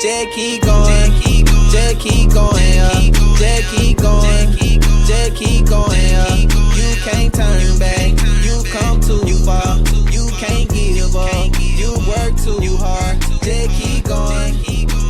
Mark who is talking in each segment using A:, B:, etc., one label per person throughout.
A: Just keep going, just keep going, just keep going, just keep going, you can't turn back, you come too far, you can't give up, you work too hard, just keep going,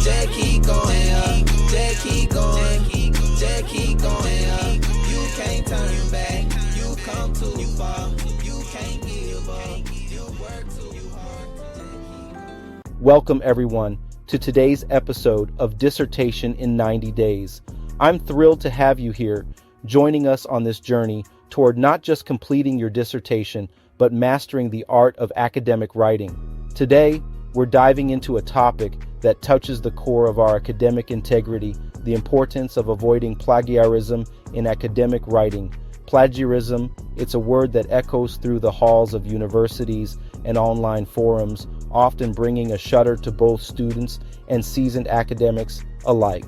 A: just keep going, just keep going, just keep going, you can't turn back, you come too far, you can't give up, you work too hard.
B: Welcome everyone to today's episode of Dissertation in 90 Days. I'm thrilled to have you here, joining us on this journey toward not just completing your dissertation, but mastering the art of academic writing. Today, we're diving into a topic that touches the core of our academic integrity, the importance of avoiding plagiarism in academic writing. Plagiarism, it's a word that echoes through the halls of universities and online forums, often bringing a shudder to both students and seasoned academics alike.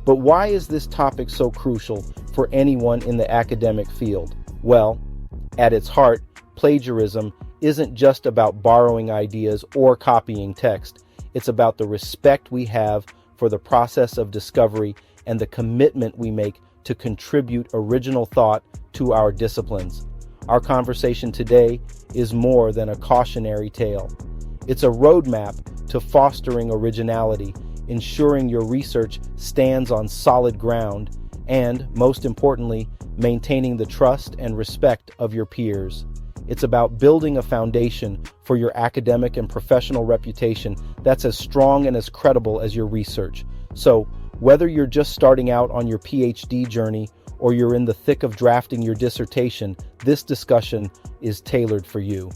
B: But why is this topic so crucial for anyone in the academic field? Well, at its heart, plagiarism isn't just about borrowing ideas or copying text. It's about the respect we have for the process of discovery and the commitment we make to contribute original thought to our disciplines. Our conversation today is more than a cautionary tale. It's a roadmap to fostering originality, ensuring your research stands on solid ground, and, most importantly, maintaining the trust and respect of your peers. It's about building a foundation for your academic and professional reputation that's as strong and as credible as your research. So, whether you're just starting out on your PhD journey or you're in the thick of drafting your dissertation, this discussion is tailored for you.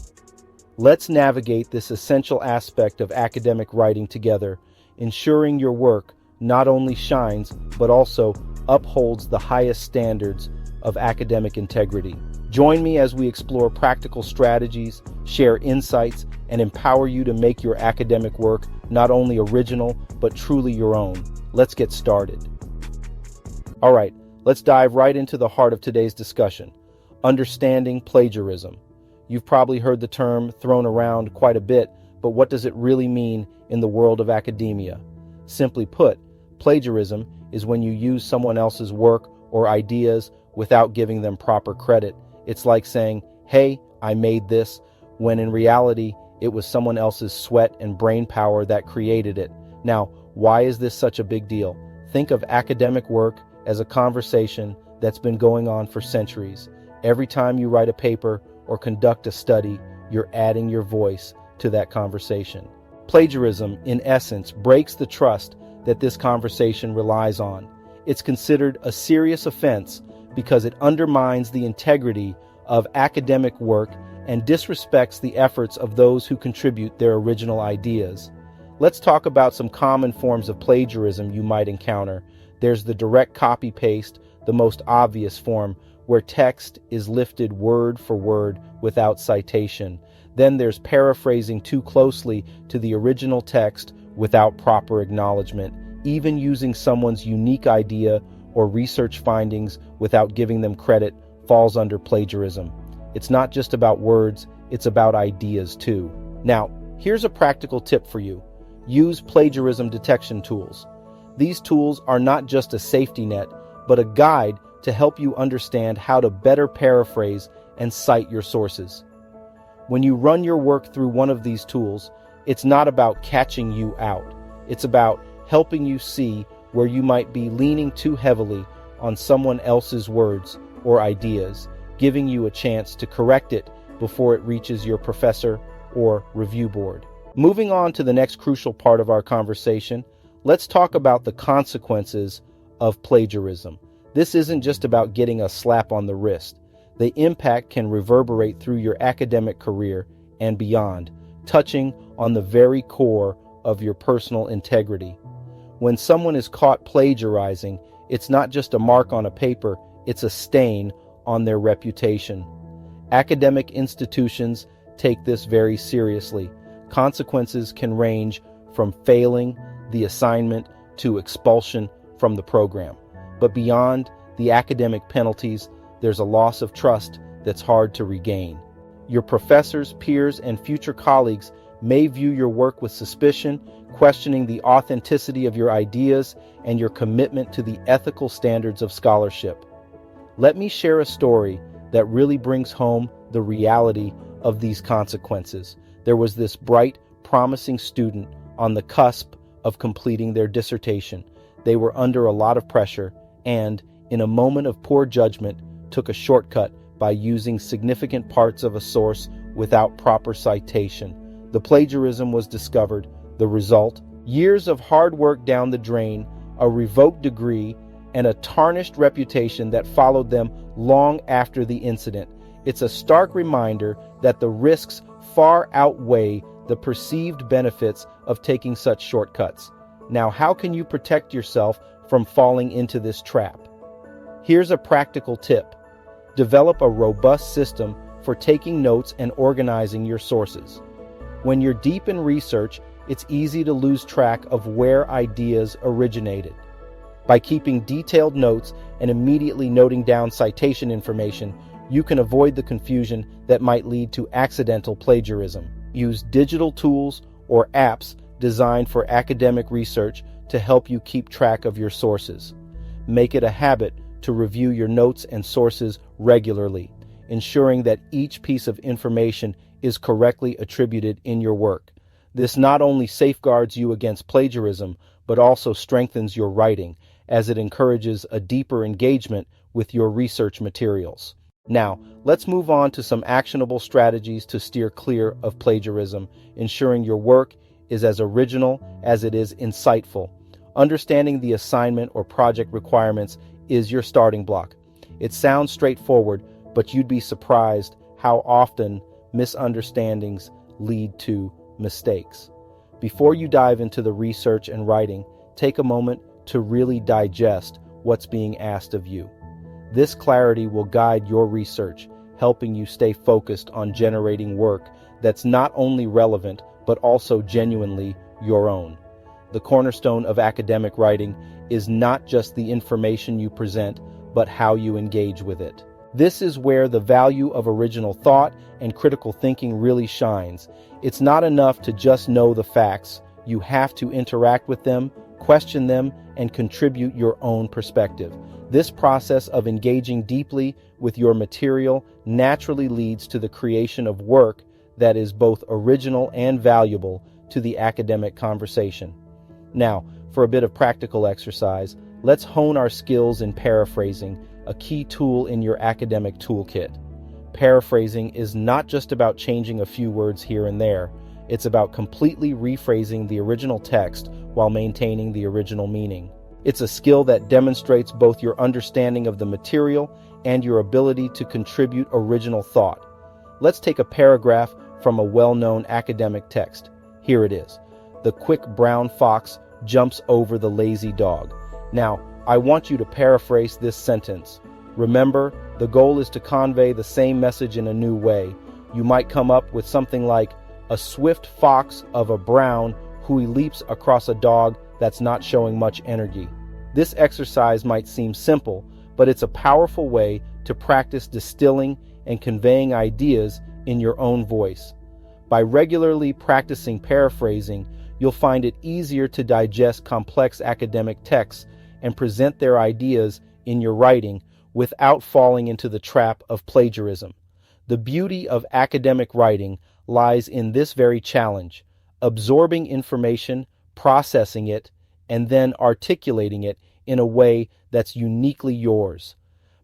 B: Let's navigate this essential aspect of academic writing together, ensuring your work not only shines, but also upholds the highest standards of academic integrity. Join me as we explore practical strategies, share insights, and empower you to make your academic work not only original, but truly your own. Let's get started. All right, let's dive right into the heart of today's discussion, understanding plagiarism. You've probably heard the term thrown around quite a bit, but what does it really mean in the world of academia? Simply put, plagiarism is when you use someone else's work or ideas without giving them proper credit. It's like saying, "Hey, I made this," when in reality, it was someone else's sweat and brain power that created it. Now, why is this such a big deal? Think of academic work as a conversation that's been going on for centuries. Every time you write a paper or conduct a study, you're adding your voice to that conversation. Plagiarism, in essence, breaks the trust that this conversation relies on. It's considered a serious offense because it undermines the integrity of academic work and disrespects the efforts of those who contribute their original ideas. Let's talk about some common forms of plagiarism you might encounter. There's the direct copy-paste, the most obvious form, where text is lifted word for word without citation. Then there's paraphrasing too closely to the original text without proper acknowledgement. Even using someone's unique idea or research findings without giving them credit falls under plagiarism. It's not just about words, it's about ideas too. Now, here's a practical tip for you. Use plagiarism detection tools. These tools are not just a safety net, but a guide to help you understand how to better paraphrase and cite your sources. When you run your work through one of these tools, it's not about catching you out. It's about helping you see where you might be leaning too heavily on someone else's words or ideas, giving you a chance to correct it before it reaches your professor or review board. Moving on to the next crucial part of our conversation, let's talk about the consequences of plagiarism. This isn't just about getting a slap on the wrist. The impact can reverberate through your academic career and beyond, touching on the very core of your personal integrity. When someone is caught plagiarizing, it's not just a mark on a paper, it's a stain on their reputation. Academic institutions take this very seriously. Consequences can range from failing the assignment to expulsion from the program. But beyond the academic penalties, there's a loss of trust that's hard to regain. Your professors, peers, and future colleagues may view your work with suspicion, questioning the authenticity of your ideas and your commitment to the ethical standards of scholarship. Let me share a story that really brings home the reality of these consequences. There was this bright, promising student on the cusp of completing their dissertation. They were under a lot of pressure and, in a moment of poor judgment, took a shortcut by using significant parts of a source without proper citation. The plagiarism was discovered. The result? Years of hard work down the drain, a revoked degree, and a tarnished reputation that followed them long after the incident. It's a stark reminder that the risks far outweigh the perceived benefits of taking such shortcuts. Now, how can you protect yourself from falling into this trap? Here's a practical tip. Develop a robust system for taking notes and organizing your sources. When you're deep in research, it's easy to lose track of where ideas originated. By keeping detailed notes and immediately noting down citation information, you can avoid the confusion that might lead to accidental plagiarism. Use digital tools or apps designed for academic research to help you keep track of your sources. Make it a habit to review your notes and sources regularly, ensuring that each piece of information is correctly attributed in your work. This not only safeguards you against plagiarism, but also strengthens your writing, as it encourages a deeper engagement with your research materials. Now, let's move on to some actionable strategies to steer clear of plagiarism, ensuring your work is as original as it is insightful. Understanding the assignment or project requirements is your starting block. It sounds straightforward, but you'd be surprised how often misunderstandings lead to mistakes. Before you dive into the research and writing, take a moment to really digest what's being asked of you. This clarity will guide your research, helping you stay focused on generating work that's not only relevant, but also genuinely your own. The cornerstone of academic writing is not just the information you present, but how you engage with it. This is where the value of original thought and critical thinking really shines. It's not enough to just know the facts. You have to interact with them, question them, and contribute your own perspective. This process of engaging deeply with your material naturally leads to the creation of work that is both original and valuable to the academic conversation. Now, for a bit of practical exercise, let's hone our skills in paraphrasing, a key tool in your academic toolkit. Paraphrasing is not just about changing a few words here and there. It's about completely rephrasing the original text while maintaining the original meaning. It's a skill that demonstrates both your understanding of the material and your ability to contribute original thought. Let's take a paragraph from a well-known academic text. Here it is. The quick brown fox jumps over the lazy dog. Now, I want you to paraphrase this sentence. Remember, the goal is to convey the same message in a new way. You might come up with something like, a swift fox of a brown who leaps across a dog that's not showing much energy. This exercise might seem simple, but it's a powerful way to practice distilling and conveying ideas in your own voice. By regularly practicing paraphrasing, you'll find it easier to digest complex academic texts and present their ideas in your writing without falling into the trap of plagiarism. The beauty of academic writing lies in this very challenge: absorbing information, processing it, and then articulating it in a way that's uniquely yours.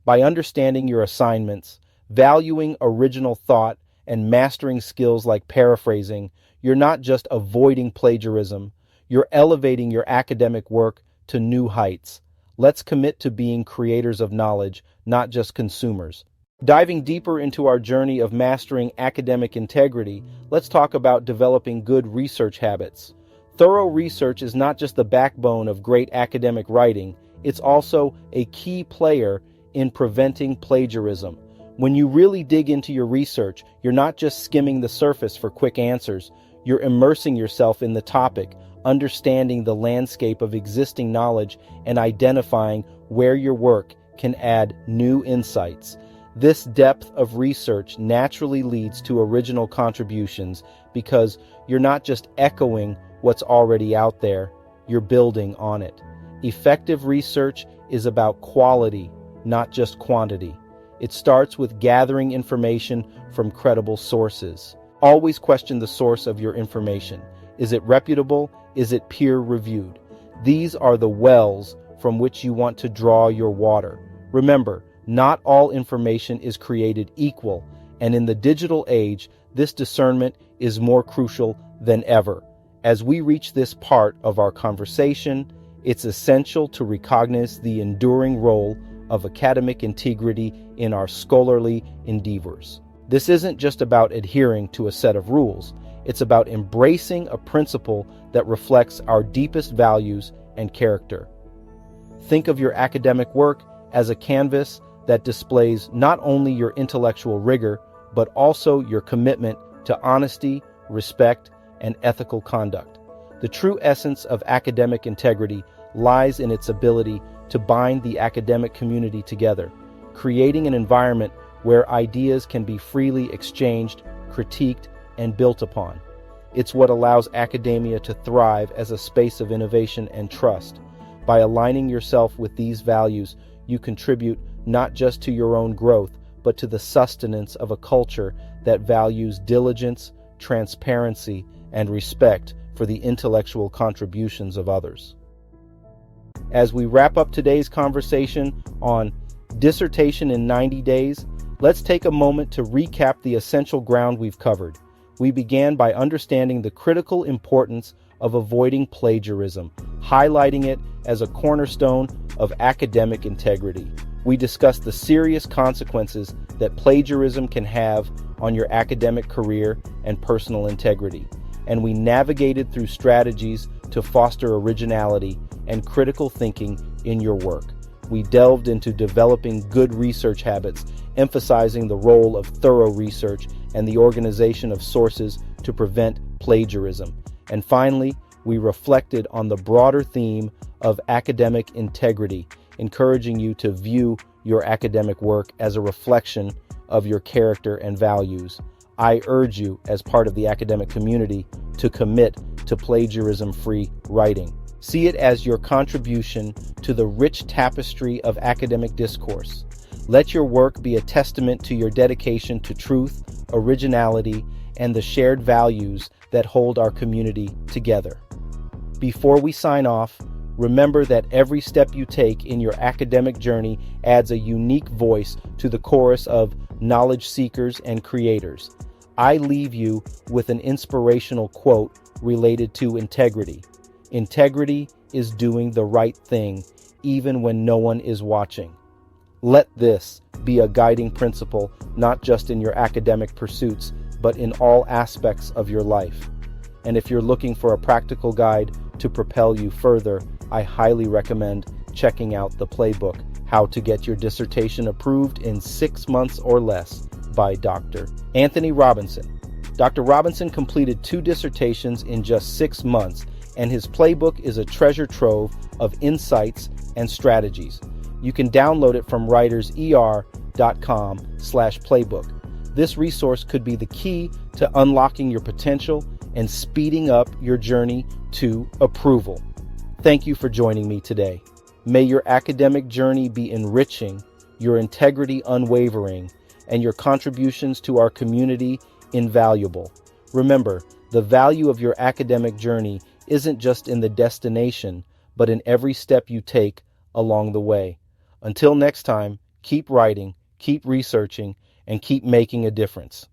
B: By understanding your assignments, valuing original thought, and mastering skills like paraphrasing, you're not just avoiding plagiarism, you're elevating your academic work to new heights. Let's commit to being creators of knowledge, not just consumers. Diving deeper into our journey of mastering academic integrity, let's talk about developing good research habits. Thorough research is not just the backbone of great academic writing, it's also a key player in preventing plagiarism. When you really dig into your research, you're not just skimming the surface for quick answers, you're immersing yourself in the topic, understanding the landscape of existing knowledge, and identifying where your work can add new insights. This depth of research naturally leads to original contributions because you're not just echoing what's already out there, you're building on it. Effective research is about quality, not just quantity. It starts with gathering information from credible sources. Always question the source of your information. Is it reputable? Is it peer-reviewed? These are the wells from which you want to draw your water. Remember, not all information is created equal, and in the digital age, this discernment is more crucial than ever. As we reach this part of our conversation, it's essential to recognize the enduring role of academic integrity in our scholarly endeavors. This isn't just about adhering to a set of rules. It's about embracing a principle that reflects our deepest values and character. Think of your academic work as a canvas that displays not only your intellectual rigor, but also your commitment to honesty, respect, and ethical conduct. The true essence of academic integrity lies in its ability to bind the academic community together, creating an environment where ideas can be freely exchanged, critiqued, and built upon. It's what allows academia to thrive as a space of innovation and trust. By aligning yourself with these values, you contribute not just to your own growth, but to the sustenance of a culture that values diligence, transparency, and respect for the intellectual contributions of others. As we wrap up today's conversation on Dissertation in 90 Days, let's take a moment to recap the essential ground we've covered. We began by understanding the critical importance of avoiding plagiarism, highlighting it as a cornerstone of academic integrity. We discussed the serious consequences that plagiarism can have on your academic career and personal integrity, and we navigated through strategies to foster originality and critical thinking in your work. We delved into developing good research habits, emphasizing the role of thorough research and the organization of sources to prevent plagiarism. And finally, we reflected on the broader theme of academic integrity, encouraging you to view your academic work as a reflection of your character and values. I urge you, as part of the academic community, to commit to plagiarism-free writing. See it as your contribution to the rich tapestry of academic discourse. Let your work be a testament to your dedication to truth, originality, and the shared values that hold our community together. Before we sign off, remember that every step you take in your academic journey adds a unique voice to the chorus of knowledge seekers and creators. I leave you with an inspirational quote related to integrity. Integrity is doing the right thing, even when no one is watching. Let this be a guiding principle, not just in your academic pursuits, but in all aspects of your life. And if you're looking for a practical guide to propel you further, I highly recommend checking out the playbook, How to Get Your Dissertation Approved in 6 Months or Less by Dr. Anthony Robinson. Dr. Robinson completed 2 dissertations in just 6 months, and his playbook is a treasure trove of insights and strategies. You can download it from WritersER.com/playbook. This resource could be the key to unlocking your potential and speeding up your journey to approval. Thank you for joining me today. May your academic journey be enriching, your integrity unwavering, and your contributions to our community invaluable. Remember, the value of your academic journey isn't just in the destination, but in every step you take along the way. Until next time, keep writing, keep researching, and keep making a difference.